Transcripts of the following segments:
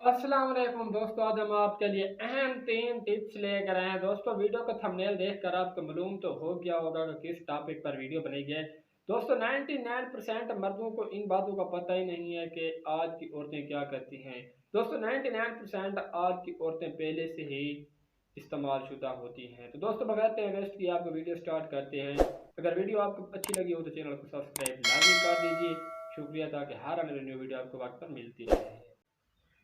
अस्सलाम वालेकुम दोस्तों, आज हम आपके लिए अहम 3 टिप्स लेकर आए हैं। दोस्तों वीडियो का थंबनेल देखकर आपको मालूम तो हो गया होगा कि किस टॉपिक पर वीडियो बनाई है। दोस्तों 99% मर्दों को इन बातों का पता ही नहीं है कि आज की औरतें क्या करती हैं। दोस्तों 99% आज की औरतें पहले से ही इस्तेमाल शुदा होती हैं। तो दोस्तों बगैर टाइम वेस्ट किए आपको वीडियो स्टार्ट करते हैं। अगर वीडियो आपको अच्छी लगी हो तो चैनल को सब्सक्राइब लाजमी कर दीजिए। शुक्रिया, ताकि हर आने वाली न्यू वीडियो आपको वक्त पर मिलती रहे।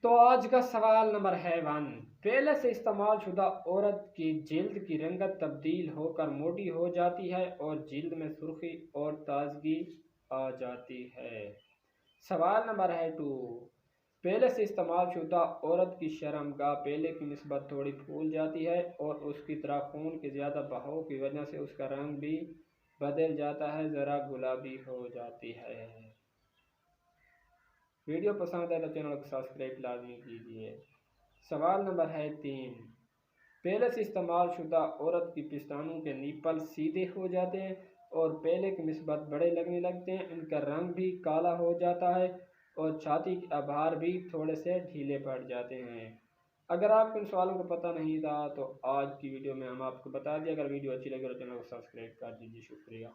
तो आज का सवाल नंबर है 1। पहले से इस्तेमाल शुदा औरत की जिल्द की रंगत तब्दील होकर मोटी हो जाती है और जिल्द में सुर्खी और ताजगी आ जाती है। सवाल नंबर है 2। पहले से इस्तेमाल शुदा औरत की शर्मगाह पहले की निस्बत थोड़ी फूल जाती है और उसकी तरह खून के ज़्यादा बहाव की वजह से उसका रंग भी बदल जाता है, ज़रा गुलाबी हो जाती है। वीडियो पसंद है तो चैनल को सब्सक्राइब लाजमी कीजिए। सवाल नंबर है 3। पहले से इस्तेमाल शुदा औरत की पिस्तानों के निपल सीधे हो जाते हैं और पहले की निस्बत बड़े लगने लगते हैं। इनका रंग भी काला हो जाता है और छाती के आभार भी थोड़े से ढीले पड़ जाते हैं। अगर आपको इन सवालों को पता नहीं था तो आज की वीडियो में हम आपको बता दिया। अगर वीडियो अच्छी लगे तो चैनल को सब्सक्राइब कर दीजिए। शुक्रिया।